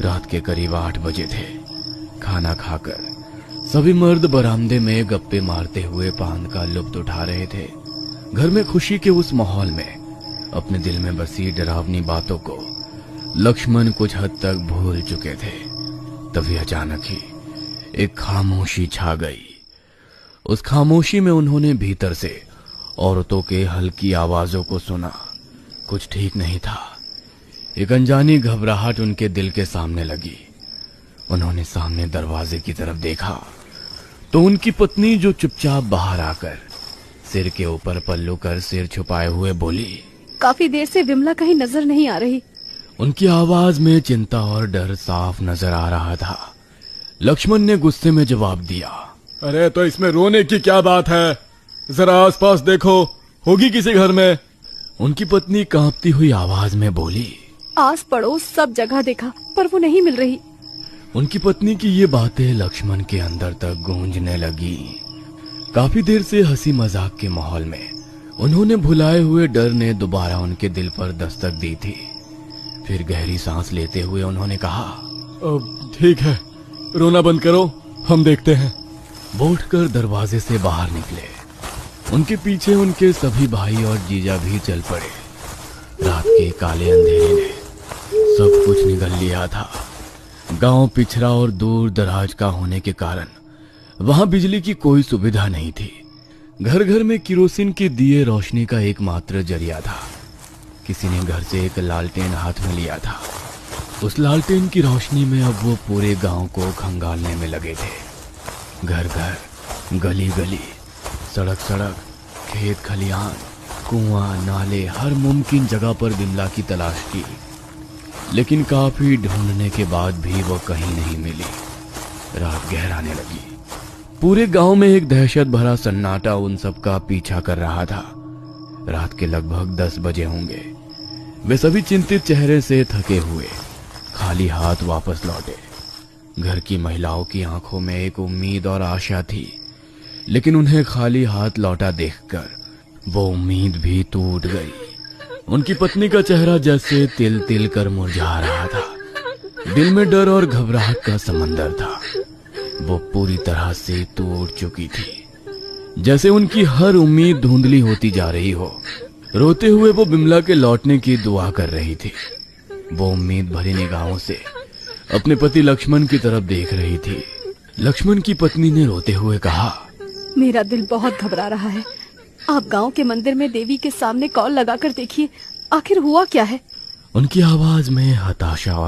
रात के करीब 8 बजे थे। खाना खाकर सभी मर्द बरामदे में गप्पे मारते हुए पान का लुत्फ उठा रहे थे। घर में खुशी के उस माहौल में अपने दिल में बसी डरावनी बातों को लक्ष्मण कुछ हद तक भूल चुके थे। तभी अचानक ही एक खामोशी छा गई। उस खामोशी में उन्होंने भीतर से औरतों के हल्की आवाजों को सुना। कुछ ठीक नहीं था। एक अनजानी घबराहट उनके दिल के सामने लगी। उन्होंने सामने दरवाजे की तरफ देखा तो उनकी पत्नी, जो चुपचाप बाहर आकर सिर के ऊपर पल्लू कर सिर छुपाए हुए बोली, काफी देर से विमला कहीं नजर नहीं आ रही। उनकी आवाज में चिंता और डर साफ नजर आ रहा था। लक्ष्मण ने गुस्से में जवाब दिया, अरे तो इसमें रोने की क्या बात है? जरा आसपास देखो, होगी किसी घर में। उनकी पत्नी कांपती हुई आवाज में बोली। आस पड़ोस सब जगह देखा पर वो नहीं मिल रही। उनकी पत्नी की ये बातें लक्ष्मण के अंदर तक गूंजने लगी। काफी देर से हंसी मजाक के माहौल में उन्होंने भुलाए हुए डर ने दोबारा उनके दिल पर दस्तक दी थी। फिर गहरी सांस लेते हुए उन्होंने कहा, अब ठीक है, रोना बंद करो, हम देखते हैं। वो उठकर दरवाजे से बाहर निकले। उनके पीछे उनके सभी भाई और जीजा भी चल पड़े। रात के काले अंधेरे ने सब कुछ निगल लिया था। गांव पिछड़ा और दूर दराज का होने के कारण वहां बिजली की कोई सुविधा नहीं थी। घर घर में किरोसिन के दिए रोशनी का एकमात्र जरिया था। किसी ने घर से एक लालटेन हाथ में लिया था। उस लालटेन की रोशनी में अब वो पूरे गांव को खंगालने में लगे थे। घर घर, गली गली, सड़क सड़क, खेत खलिहान, कुआं, नाले, हर मुमकिन जगह पर विमला की तलाश की, लेकिन काफी ढूंढने के बाद भी वो कहीं नहीं मिली। रात गहराने लगी। पूरे गांव में एक दहशत भरा सन्नाटा उन सब का पीछा कर रहा था। रात के लगभग 10 बजे होंगे। वे सभी चिंतित चेहरे से थके हुए खाली हाथ वापस लौटे। घर की महिलाओं की आंखों में एक उम्मीद और आशा थी, लेकिन उन्हें खाली हाथ लौटा देखकर वो उम्मीद भी टूट गई। उनकी पत्नी का चेहरा जैसे तिल तिल कर मुरझा रहा था। दिल में डर और घबराहट का समंदर था। वो पूरी तरह से टूट चुकी थी, जैसे उनकी हर उम्मीद धुंधली होती जा रही हो। रोते हुए वो विमला के लौटने की दुआ कर रही थी। वो उम्मीद भरी निगाहों से अपने पति लक्ष्मण की तरफ देख रही थी। लक्ष्मण की पत्नी ने रोते हुए कहा, मेरा दिल बहुत घबरा रहा है। आप गांव के मंदिर में देवी के सामने कॉल लगाकर देखिए, आखिर हुआ क्या है। उनकी आवाज में हताशा और